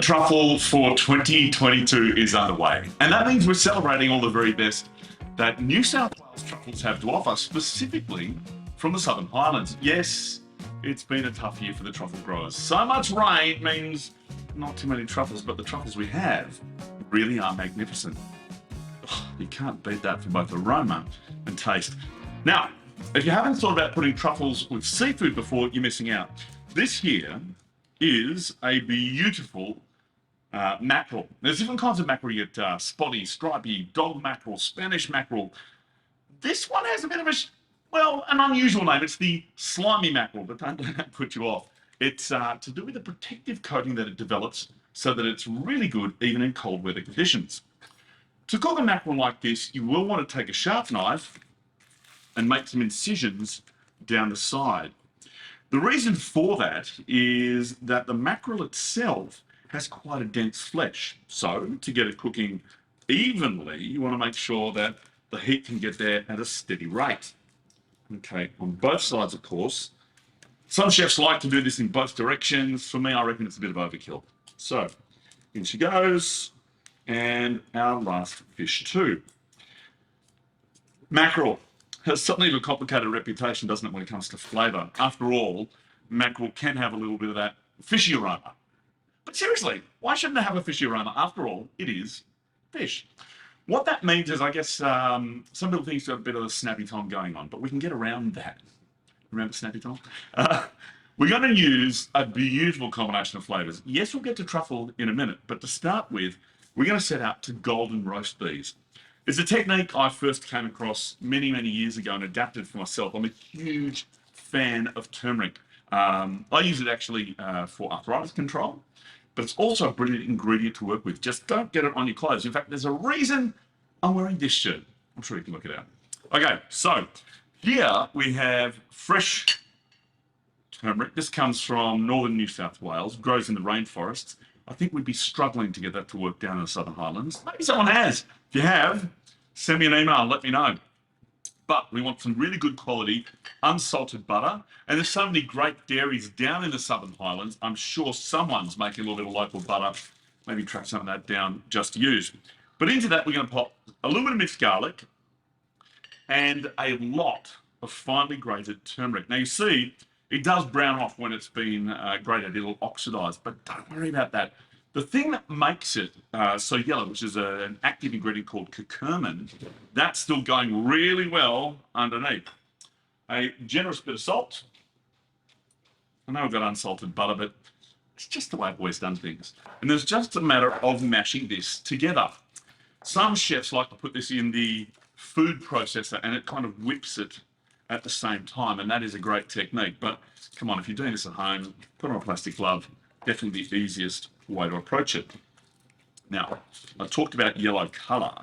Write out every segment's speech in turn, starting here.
Truffle for 2022 is underway, and that means we're celebrating all the very best that New South Wales truffles have to offer, specifically from the Southern Highlands. Yes, it's been a tough year for the truffle growers. So much rain means not too many truffles, but the truffles we have really are magnificent. You can't beat that for both aroma and taste. Now, if you haven't thought about putting truffles with seafood before, you're missing out. This here is a beautiful mackerel. There's different kinds of mackerel. You get spotty, stripy, dog mackerel, Spanish mackerel. This one has a bit of an unusual name. It's the slimy mackerel, but don't let that put you off. It's to do with the protective coating that it develops so that it's really good even in cold weather conditions. To cook a mackerel like this, you will want to take a sharp knife and make some incisions down the side. The reason for that is that the mackerel itself has quite a dense flesh. So to get it cooking evenly, you want to make sure that the heat can get there at a steady rate. Okay, on both sides, of course. Some chefs like to do this in both directions. For me, I reckon it's a bit of overkill. So in she goes, and our last fish too. Mackerel has something of a complicated reputation, doesn't it, when it comes to flavour? After all, mackerel can have a little bit of that fishy aroma. But seriously, why shouldn't it have a fishy aroma? After all, it is fish. What that means is, I guess, some people think it's got a bit of a snappy tom going on, but we can get around that. Remember snappy tom? We're going to use a beautiful combination of flavours. Yes, we'll get to truffle in a minute, but to start with, we're going to set out to golden roast these. It's a technique I first came across many, many years ago and adapted for myself. I'm a huge fan of turmeric. I use it actually for arthritis control, but it's also a brilliant ingredient to work with. Just don't get it on your clothes. In fact, there's a reason I'm wearing this shirt. I'm sure you can work it out. Okay, so here we have fresh turmeric. This comes from northern New South Wales, grows in the rainforests. I think we'd be struggling to get that to work down in the Southern Highlands. Maybe someone has. If you have, send me an email, let me know. But we want some really good quality, unsalted butter. And there's so many great dairies down in the Southern Highlands. I'm sure someone's making a little bit of local butter. Maybe track some of that down just to use. But into that, we're going to pop a little bit of minced garlic and a lot of finely grated turmeric. Now you see, it does brown off when it's been grated. It'll oxidize, but don't worry about that. The thing that makes it so yellow, which is an active ingredient called curcumin, that's still going really well underneath. A generous bit of salt. I know we've got unsalted butter, but it's just the way I've always done things. And there's just a matter of mashing this together. Some chefs like to put this in the food processor and it kind of whips it at the same time, and that is a great technique. But come on, if you're doing this at home, put on a plastic glove. Definitely the easiest way to approach it. Now, I talked about yellow colour.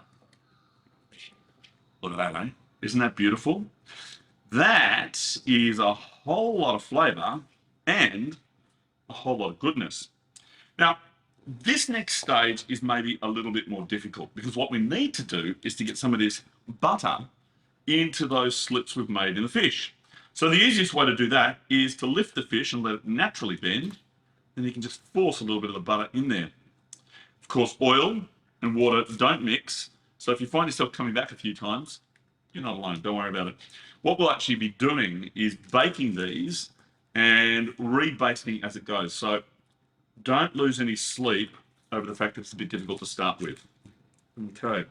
Look at that, eh? Isn't that beautiful? That is a whole lot of flavour and a whole lot of goodness. Now, this next stage is maybe a little bit more difficult because what we need to do is to get some of this butter into those slits we've made in the fish. So the easiest way to do that is to lift the fish and let it naturally bend. Then you can just force a little bit of the butter in there. Of course, oil and water don't mix. So if you find yourself coming back a few times, you're not alone, don't worry about it. What we'll actually be doing is baking these and rebasting as it goes. So don't lose any sleep over the fact that it's a bit difficult to start with. Okay.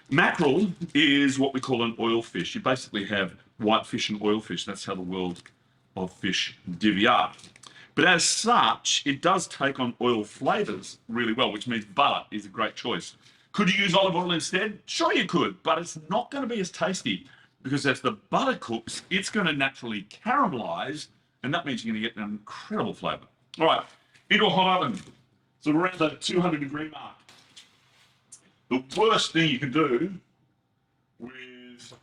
Mackerel is what we call an oil fish. You basically have white fish and oil fish. That's how the world of fish divvy up. But as such, it does take on oil flavours really well, which means butter is a great choice. Could you use olive oil instead? Sure you could, but it's not going to be as tasty because as the butter cooks, it's going to naturally caramelise, and that means you're going to get an incredible flavour. All right, into a hot oven. So around the 200-degree mark. The worst thing you can do with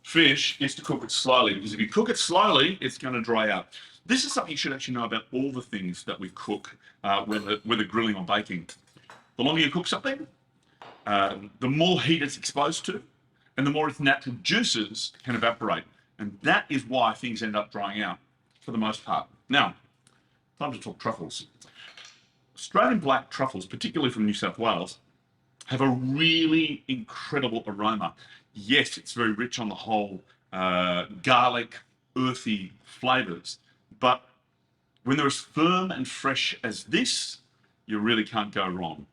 fish is to cook it slowly, because if you cook it slowly, it's going to dry out. This is something you should actually know about all the things that we cook, whether grilling or baking. The longer you cook something, the more heat it's exposed to, and the more its natural juices can evaporate. And that is why things end up drying out for the most part. Now, time to talk truffles. Australian black truffles, particularly from New South Wales, have a really incredible aroma. Yes, it's very rich on the whole garlic, earthy flavors, but when they're as firm and fresh as this, you really can't go wrong.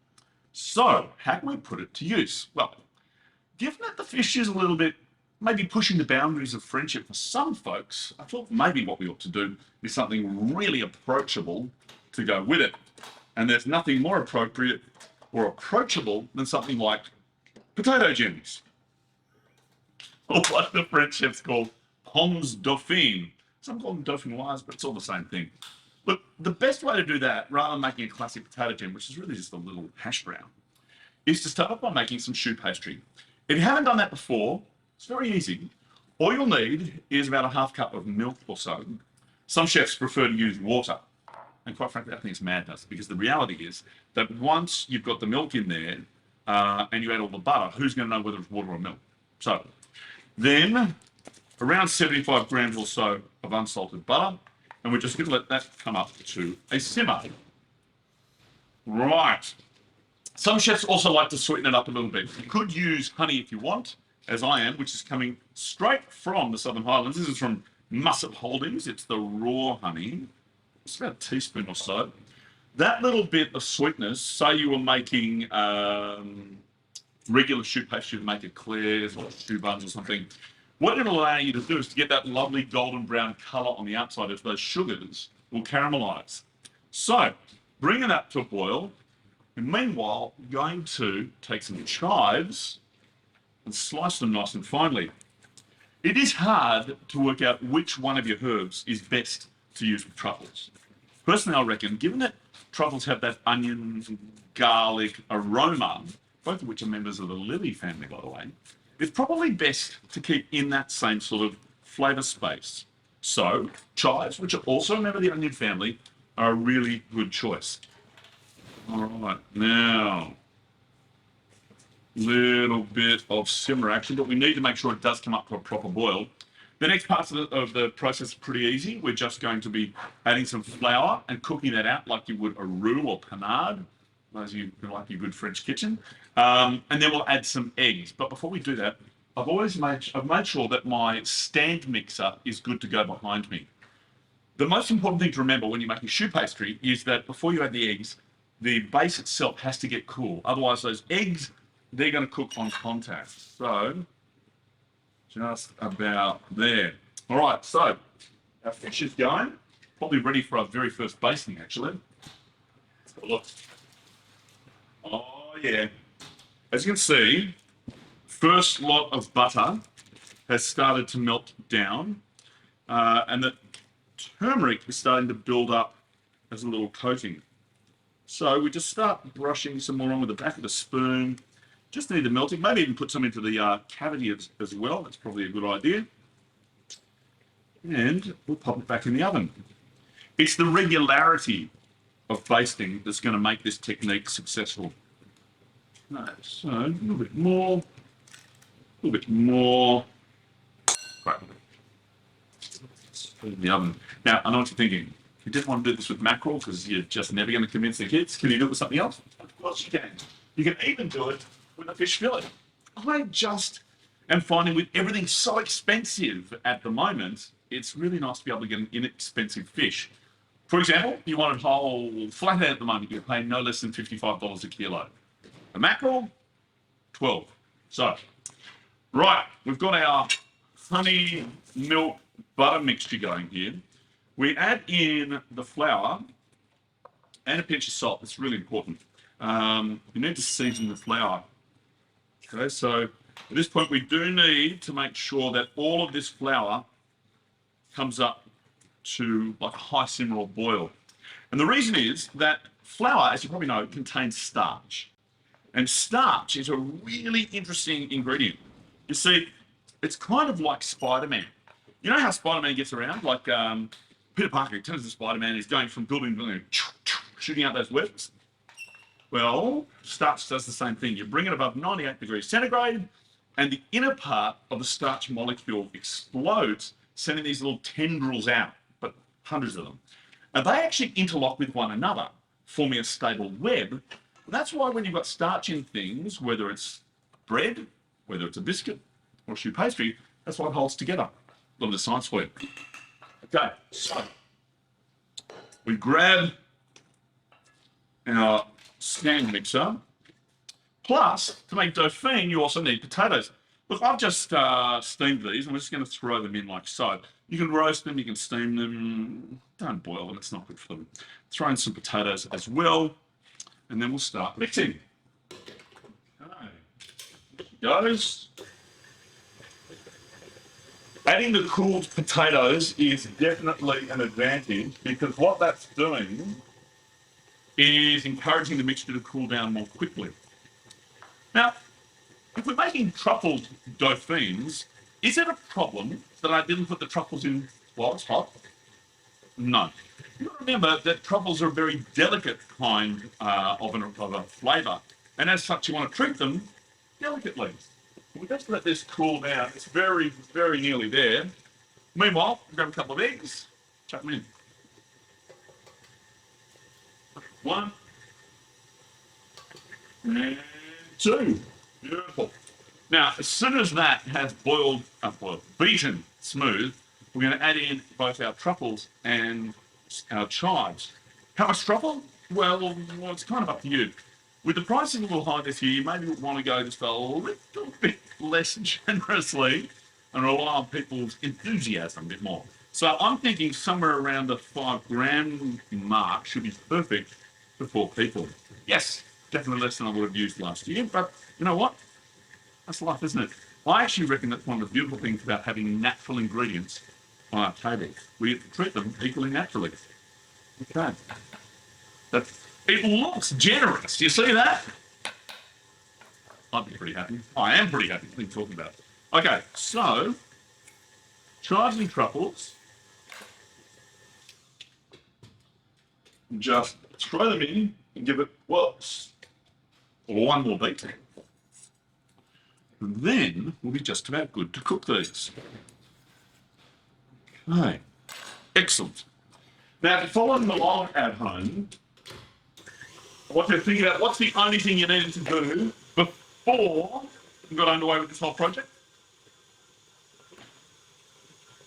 So, how can we put it to use? Well, given that the fish is a little bit maybe pushing the boundaries of friendship for some folks, I thought maybe what we ought to do is something really approachable to go with it. And there's nothing more appropriate or approachable than something like potato gems, or what the French chefs call pommes dauphine. Some call them dauphinoise, but it's all the same thing. Look, the best way to do that, rather than making a classic potato gem, which is really just a little hash brown, is to start off by making some choux pastry. If you haven't done that before, it's very easy. All you'll need is about a half cup of milk or so. Some chefs prefer to use water. And quite frankly, I think it's madness, because the reality is that once you've got the milk in there and you add all the butter, who's going to know whether it's water or milk? So then around 75 grams or so of unsalted butter, and we're just going to let that come up to a simmer. Right. Some chefs also like to sweeten it up a little bit. You could use honey if you want, as I am, which is coming straight from the Southern Highlands. This is from Musset Holdings. It's the raw honey. It's about a teaspoon or so. That little bit of sweetness, say you were making regular choux pastry to make eclairs or choux buns or something, what it'll allow you to do is to get that lovely golden brown colour on the outside as those sugars will caramelise. So, bringing that to a boil, and meanwhile, I'm going to take some chives and slice them nice and finely. It is hard to work out which one of your herbs is best to use with truffles. Personally, I reckon, given that truffles have that onion, garlic aroma, both of which are members of the lily family, by the way, it's probably best to keep in that same sort of flavour space. So, chives, which are also a member of the onion family, are a really good choice. All right, now, little bit of simmer action, but we need to make sure it does come up to a proper boil. The next part of the process is pretty easy. We're just going to be adding some flour and cooking that out like you would a roux or panade, those of you who like your good French kitchen. And then we'll add some eggs. But before we do that, I've made sure that my stand mixer is good to go behind me. The most important thing to remember when you're making choux pastry is that before you add the eggs, the base itself has to get cool. Otherwise, those eggs, they're going to cook on contact. So, just about there. All right, so our fish is going. Probably ready for our very first basting, actually. Let's have a look. Oh, yeah. As you can see, first lot of butter has started to melt down, and the turmeric is starting to build up as a little coating. So we just start brushing some more on with the back of the spoon. Just need the melting. Maybe even put some into the cavity as well. That's probably a good idea. And we'll pop it back in the oven. It's the regularity of basting that's going to make this technique successful. Right, so a little bit more. A little bit more. Right. Put it in the oven. Now, I know what you're thinking. You didn't want to do this with mackerel because you're just never going to convince the kids. Can you do it with something else? Of course you can. You can even do it with a fish fillet. I just am finding with everything so expensive at the moment, it's really nice to be able to get an inexpensive fish. For example, you want it whole flathead at the moment, you're paying no less than $55 a kilo. A mackerel, 12. So, right, we've got our honey, milk, butter mixture going here. We add in the flour and a pinch of salt. That's really important. You need to season the flour. Okay, so at this point we do need to make sure that all of this flour comes up to like a high simmer or boil. And the reason is that flour, as you probably know, contains starch. And starch is a really interesting ingredient. You see, it's kind of like Spider-Man. You know how Spider-Man gets around? Like Peter Parker turns to Spider-Man, he's going from building to building, shooting out those webs. Well, starch does the same thing. You bring it above 98 degrees centigrade, and the inner part of the starch molecule explodes, sending these little tendrils out, but hundreds of them. And they actually interlock with one another. forming a stable web. That's why when you've got starch in things, whether it's bread, whether it's a biscuit or a choux pastry, that's what holds together. A little bit of science for you. Okay, so we grab our stand mixer. Plus, to make dauphine, you also need potatoes. Look, I've just steamed these, and we're just going to throw them in like so. You can roast them, you can steam them. Don't boil them, it's not good for them. Throw in some potatoes as well, and then we'll start mixing. Okay. Goes. Adding the cooled potatoes is definitely an advantage because what that's doing is encouraging the mixture to cool down more quickly. Now, if we're making truffled dauphines, is it a problem that I didn't put the truffles in while it's hot? No. You remember that truffles are a very delicate kind of a flavour, and as such, you want to treat them delicately. We just let this cool down. It's very, very nearly there. Meanwhile, grab a couple of eggs, chuck them in. One, and two. Beautiful. Now, as soon as that has beaten smooth, we're going to add in both our truffles and our chives. How much truffle? Well, it's kind of up to you. With the prices a little high this year, you maybe want to go just a little bit less generously and rely on people's enthusiasm a bit more. So I'm thinking somewhere around the 5 gram mark should be perfect for 4 people. Yes, definitely less than I would have used last year, but you know what? That's life, isn't it? I actually reckon that's one of the beautiful things about having natural ingredients on our tables. We treat them equally naturally. Okay. It looks generous. You see that? I'd be pretty happy. I am pretty happy. What are you talking about? Okay, so chives and truffles. Just throw them in and give it one more beat. And then we'll be just about good to cook these. Okay, excellent. Now, if you're following along at home, I want you to think about what's the only thing you needed to do before you got underway with this whole project?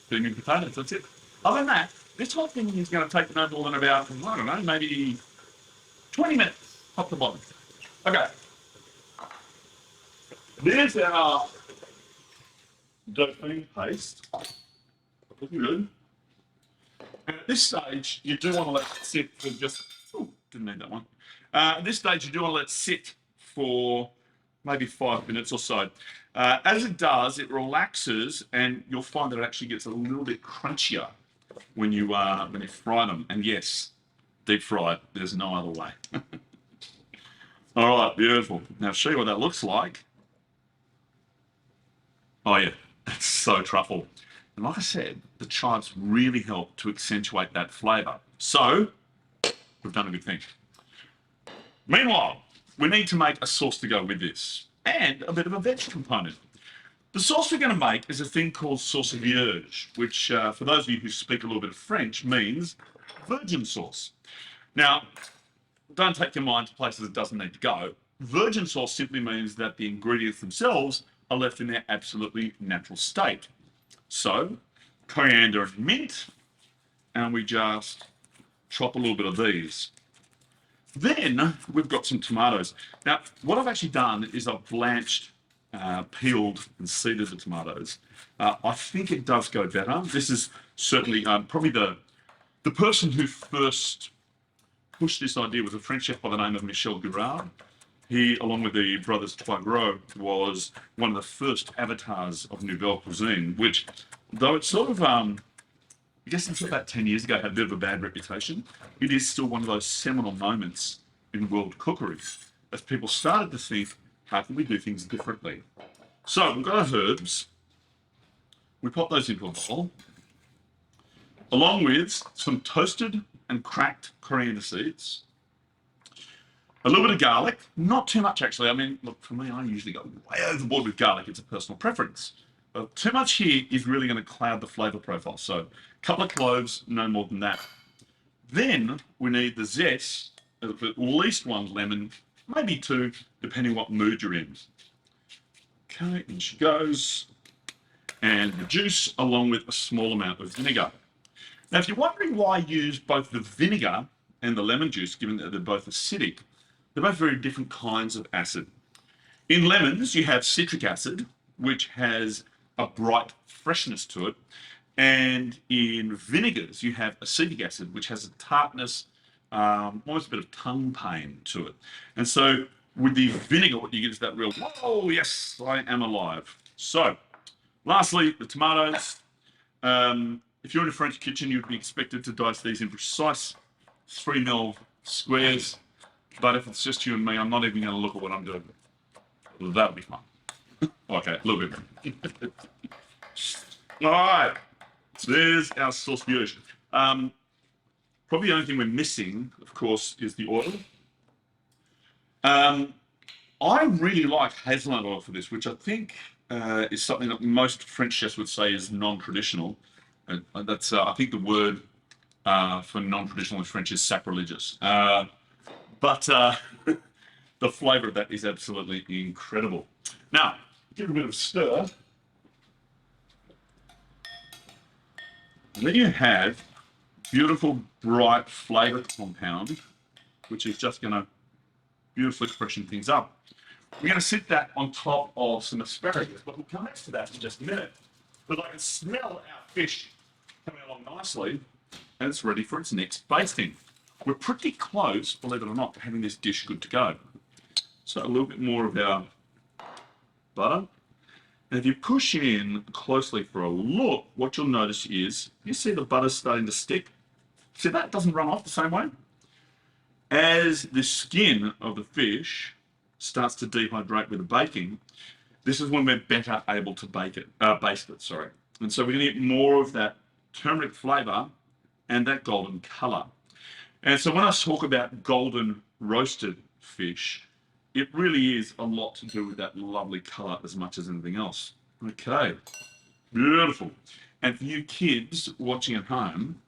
Steaming potatoes, that's it. Other than that, this whole thing is going to take no more than about, I don't know, maybe 20 minutes, top to bottom. Okay. There's our dauphine paste. Looking good. And at this stage, you do want to let it sit for just, didn't need that one. At this stage, you do want to let it sit for maybe 5 minutes or so. As it does, it relaxes, and you'll find that it actually gets a little bit crunchier when you fry them. And yes, deep fried. There's no other way. All right, beautiful. Now, I'll show you what that looks like. Oh yeah, it's so truffle. And like I said, the chives really help to accentuate that flavour. So, we've done a good thing. Meanwhile, we need to make a sauce to go with this, and a bit of a veg component. The sauce we're going to make is a thing called sauce vierge, which, for those of you who speak a little bit of French, means virgin sauce. Now, don't take your mind to places it doesn't need to go. Virgin sauce simply means that the ingredients themselves are left in their absolutely natural state. So, coriander and mint, and we just chop a little bit of these. Then we've got some tomatoes. Now, what I've actually done is I've blanched, peeled and seeded the tomatoes. I think it does go better. This is certainly probably the person who first pushed this idea was a French chef by the name of Michel Girard. He, along with the brothers Poirot, was one of the first avatars of Nouvelle Cuisine, which, though it's sort of, I guess until about 10 years ago, had a bit of a bad reputation, it is still one of those seminal moments in world cookery, as people started to think, how can we do things differently? So we've got our herbs. We pop those into a bowl, along with some toasted and cracked coriander seeds, a little bit of garlic, not too much actually. I mean, look, for me, I usually go way overboard with garlic. It's a personal preference. But too much here is really going to cloud the flavour profile. So a couple of cloves, no more than that. Then we need the zest of at least one lemon, maybe two, depending what mood you're in. Okay, in she goes. And the juice along with a small amount of vinegar. Now, if you're wondering why I use both the vinegar and the lemon juice, given that they're both acidic, they're both very different kinds of acid. In lemons, you have citric acid, which has a bright freshness to it. And in vinegars, you have acetic acid, which has a tartness, almost a bit of tongue pain to it. And so with the vinegar, what you get is that real, oh, yes, I am alive. So, lastly, the tomatoes. If you're in a French kitchen, you'd be expected to dice these in precise 3 ml squares. But if it's just you and me, I'm not even going to look at what I'm doing. That'll be fun. Okay, a little bit. All right. So there's our sauce beauty. Probably the only thing we're missing, of course, is the oil. I really like hazelnut oil for this, which I think is something that most French chefs would say is non-traditional. That's I think the word for non-traditional in French is sacrilegious. But the flavour of that is absolutely incredible. Now, give it a bit of a stir. And then you have beautiful, bright flavour compound, which is just going to beautifully freshen things up. We're going to sit that on top of some asparagus, but we'll come back to that in just a minute. But I can smell our fish coming along nicely, and it's ready for its next basting. We're pretty close, believe it or not, to having this dish good to go. So a little bit more of our butter. And if you push in closely for a look, what you'll notice is, you see the butter starting to stick? See, that doesn't run off the same way. As the skin of the fish starts to dehydrate with the baking, this is when we're better able to baste it. And so we're going to get more of that turmeric flavour and that golden colour. And so when I talk about golden roasted fish, it really is a lot to do with that lovely colour as much as anything else. Okay, beautiful. And for you kids watching at home,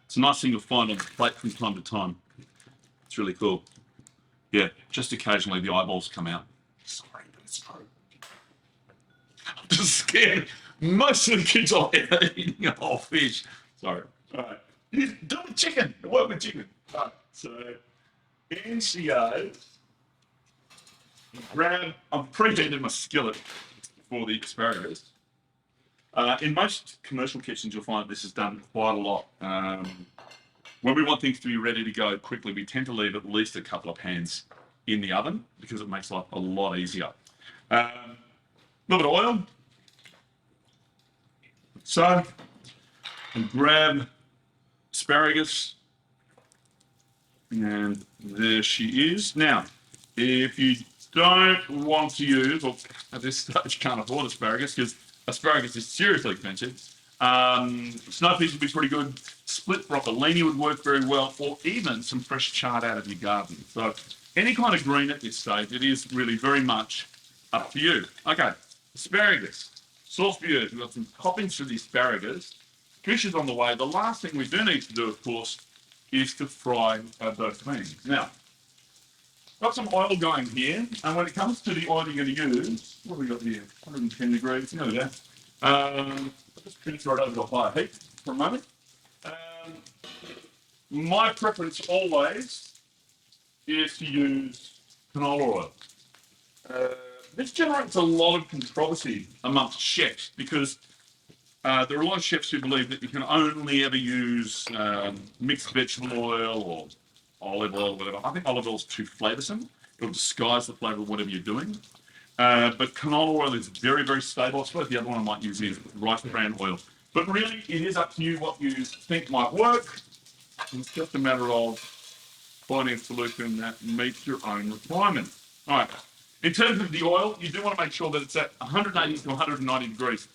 it's a nice thing you'll find on the plate from time to time. It's really cool. Yeah, just occasionally the eyeballs come out. Sorry, but it's true. I'm just scared. Most of the kids are eating a whole fish. Sorry. All right. Do it with chicken. Work with chicken. All right. So, in she goes. I've preheated my skillet for the asparagus. In most commercial kitchens, you'll find this is done quite a lot. When we want things to be ready to go quickly, we tend to leave at least a couple of pans in the oven because it makes life a lot easier. A little bit of oil. So, and grab asparagus. And there she is. Now, if you don't want to use, or at this stage can't afford asparagus because asparagus is seriously expensive, snow peas would be pretty good. Split broccolini would work very well, or even some fresh chard out of your garden. So any kind of green at this stage, it is really very much up to you. Okay, asparagus, sauce beauty. We've got some toppings for the asparagus. Fish is on the way. The last thing we do need to do, of course, is to fry those things. Now, got some oil going here, and when it comes to the oil you're going to use, what have we got here? 110 degrees. There we go. I'll just transfer it over to a higher heat for a moment. My preference always is to use canola oil. This generates a lot of controversy amongst chefs because there are a lot of chefs who believe that you can only ever use mixed vegetable oil or olive oil or whatever. I think olive oil is too flavoursome. It'll disguise the flavour of whatever you're doing. But canola oil is very, very stable. I suppose the other one I might use is rice bran oil. But really, it is up to you what you think might work. It's just a matter of finding a solution that meets your own requirements. All right. In terms of the oil, you do want to make sure that it's at 180 to 190 degrees.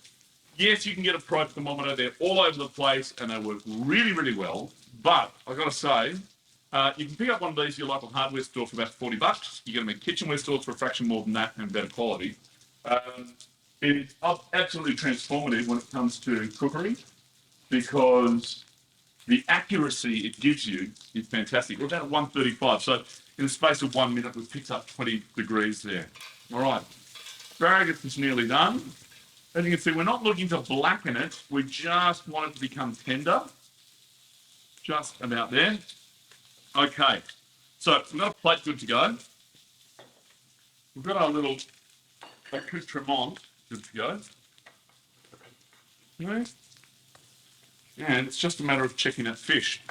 Yes, you can get a probe thermometer. They're all over the place, and they work really, really well. But I've got to say, you can pick up one of these at your local hardware store for about $40. You get them in kitchenware stores for a fraction more than that and better quality. It's absolutely transformative when it comes to cookery because the accuracy it gives you is fantastic. We're about at 135, so in the space of 1 minute, we've picked up 20 degrees there. All right, asparagus is nearly done. As you can see, we're not looking to blacken it. We just want it to become tender, just about there. Okay, so we've got a plate good to go. We've got our little accoutrement good to go. Okay. And it's just a matter of checking that fish.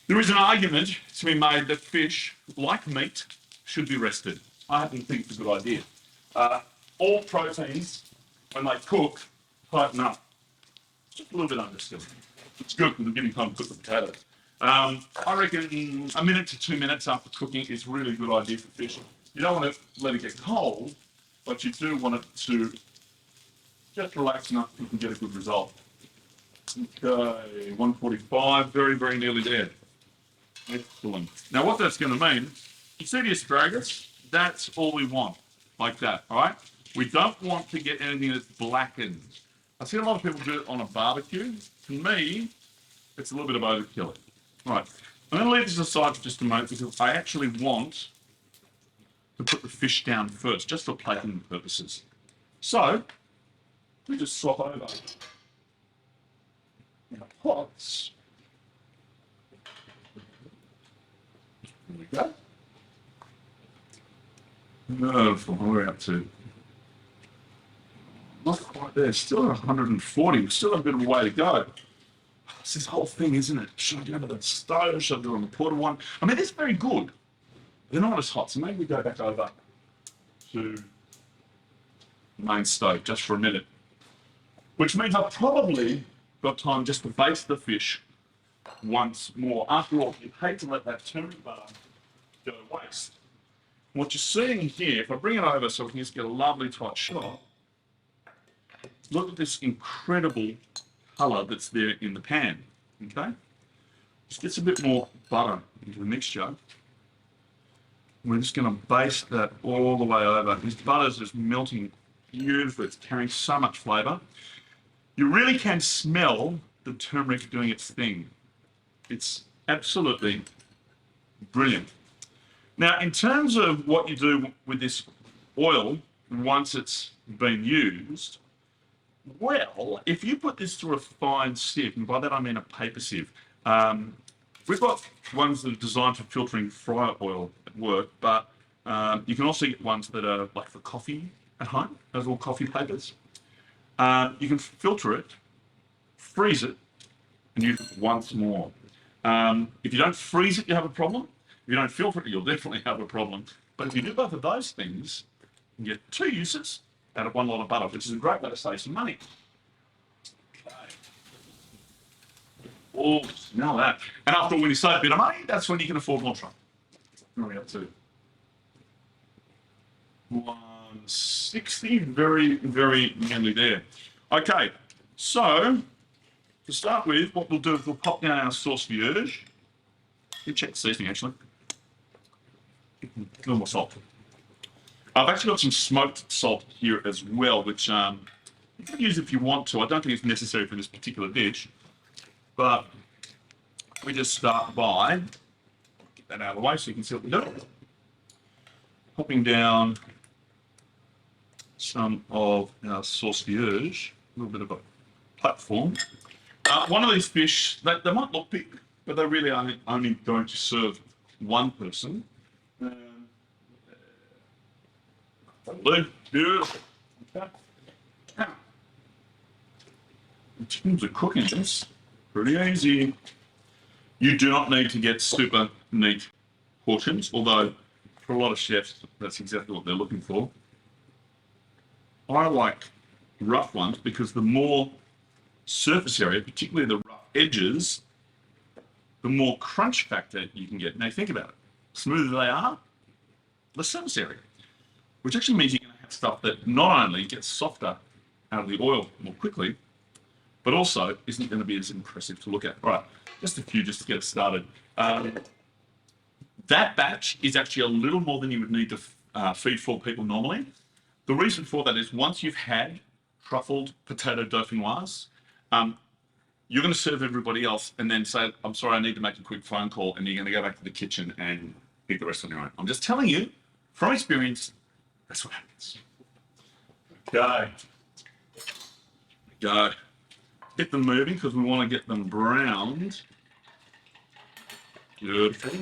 There is an argument to be made that fish, like meat, should be rested. I happen to think it's a good idea. All proteins, when they cook, tighten up. Just a little bit underskilled. It's good because we're giving time to cook the potatoes. I reckon a minute to 2 minutes after cooking is really a good idea for fish. You don't want to let it get cold, but you do want it to just relax enough so you can get a good result. Okay, 145, very, very nearly there. Excellent. Now what that's going to mean, you see the asparagus? That's all we want, like that, all right? We don't want to get anything that's blackened. I see a lot of people do it on a barbecue. To me, it's a little bit of overkill. All right, I'm going to leave this aside for just a moment because I actually want to put the fish down first, just for plating purposes. So, we just swap over our pots. There we go. Beautiful. What are we up to? Not quite there. Still at 140. We still have a bit of a way to go. It's this whole thing, isn't it? Should I go to the stove? Should I do it on the portable one? I mean, it's very good. They're not as hot, so maybe we go back over to the main stove just for a minute. Which means I've probably got time just to baste the fish once more. After all, you hate to let that turmeric butter go to waste. What you're seeing here, if I bring it over so we can just get a lovely tight shot, look at this incredible colour that's there in the pan, okay? Just gets a bit more butter into the mixture. We're just going to baste that all the way over. This butter's just melting beautifully. It's carrying so much flavour. You really can smell the turmeric doing its thing. It's absolutely brilliant. Now, in terms of what you do with this oil once it's been used, well, if you put this through a fine sieve, and by that I mean a paper sieve, we've got ones that are designed for filtering fryer oil at work, but you can also get ones that are like for coffee at home, those little coffee papers. You can filter it, freeze it, and use it once more. If you don't freeze it, you have a problem. If you don't filter it, you'll definitely have a problem. But if you do both of those things, you get 2 uses out of 1 lot of butter, which is a great way to save some money. Okay. Oh, smell that. And after all, when you save a bit of money, that's when you can afford more truck. Where are we up to? 160, very, very nearly there. Okay, so to start with, what we'll do is we'll pop down our sauce vierge. You check the seasoning actually. A little more salt. I've actually got some smoked salt here as well, which you can use if you want to. I don't think it's necessary for this particular dish, but we just start by, get that out of the way so you can see what we're doing. Popping down some of our sauce vierge, a little bit of a platform. One of these fish, they might look big, but they're really only going to serve one person. Beautiful. Okay. Now, in terms of cooking this, pretty easy. You do not need to get super neat portions, although for a lot of chefs, that's exactly what they're looking for. I like rough ones because the more surface area, particularly the rough edges, the more crunch factor you can get. Now think about it. The smoother they are, the surface area, which actually means you're going to have stuff that not only gets softer out of the oil more quickly, but also isn't going to be as impressive to look at. All right, just a few just to get us started. That batch is actually a little more than you would need to feed 4 people normally. The reason for that is once you've had truffled potato dauphinoise, you're going to serve everybody else and then say, I'm sorry, I need to make a quick phone call, and you're going to go back to the kitchen and eat the rest on your own. I'm just telling you, from experience, that's what happens. Okay. Go. Get them moving because we want to get them browned. Beautiful.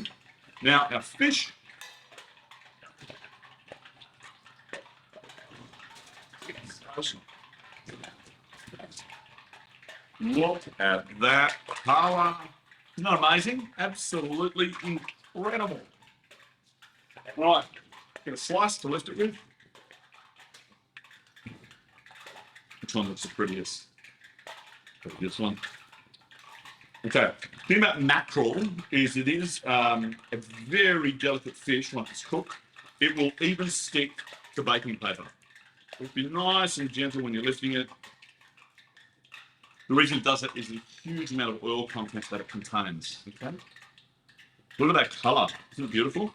Now, our fish. Look at that colour. Isn't that amazing? Absolutely incredible. Right, get a slice to lift it with. Which one looks the prettiest? This one. Okay, the thing about mackerel is it is a very delicate fish once it's cooked. It will even stick to baking paper. It'll be nice and gentle when you're lifting it. The reason it does it is the huge amount of oil content that it contains. Okay, look at that colour. Isn't it beautiful?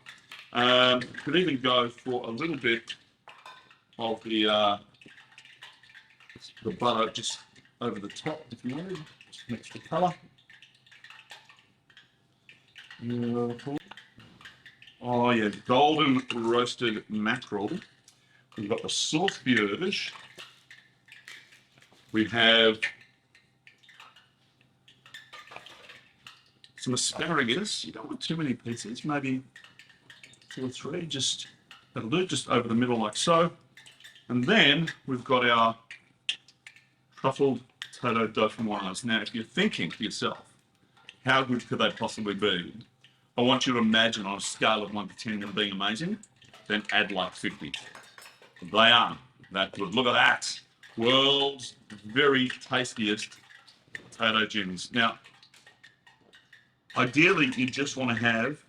Could even go for a little bit of the butter just over the top if you wanted. Just mix the colour. Beautiful. Oh yeah, golden roasted mackerel. We've got the sauce bierge. We have some asparagus. You don't want too many pieces, maybe 2 or 3, just that'll do, just over the middle like so. And then we've got our truffled potato dauphinoise. Now, if you're thinking to yourself, how good could they possibly be? I want you to imagine on a scale of 1 to 10 them being amazing, then add like 50. They are that good. Look at that. World's very tastiest potato gems. Now, ideally, you just want to have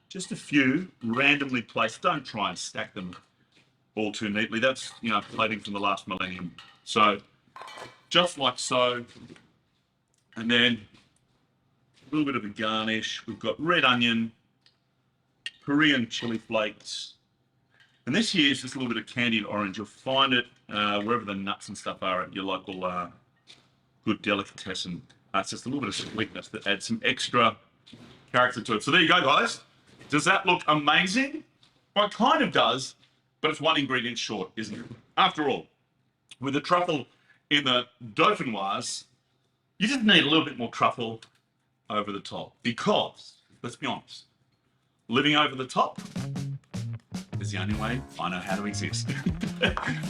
just a few randomly placed. Don't try and stack them all too neatly. That's, plating from the last millennium. So, just like so. And then a little bit of a garnish. We've got red onion, Korean chili flakes. And this here is just a little bit of candied orange. You'll find it wherever the nuts and stuff are at your local good delicatessen. It's just a little bit of sweetness that adds some extra character to it. So there you go, guys. Does that look amazing? Well, it kind of does, but it's one ingredient short, isn't it? After all, with the truffle in the dauphinoise, you just need a little bit more truffle over the top because, let's be honest, living over the top is the only way I know how to exist.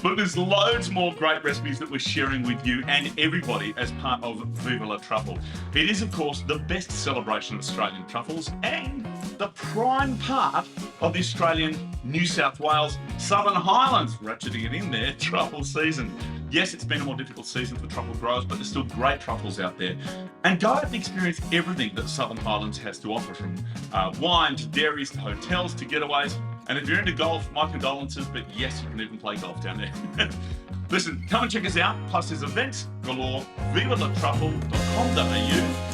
But there's loads more great recipes that we're sharing with you and everybody as part of Viva La Truffle. It is, of course, the best celebration of Australian truffles and the prime part of the Australian New South Wales Southern Highlands, ratcheting it in there, truffle season. Yes, it's been a more difficult season for truffle growers, but there's still great truffles out there. And go out and experience everything that Southern Highlands has to offer, from wine to dairies to hotels to getaways. And if you're into golf, my condolences, but yes, you can even play golf down there. Listen, come and check us out. Plus, there's events galore. VivaLaTruffle.com.au.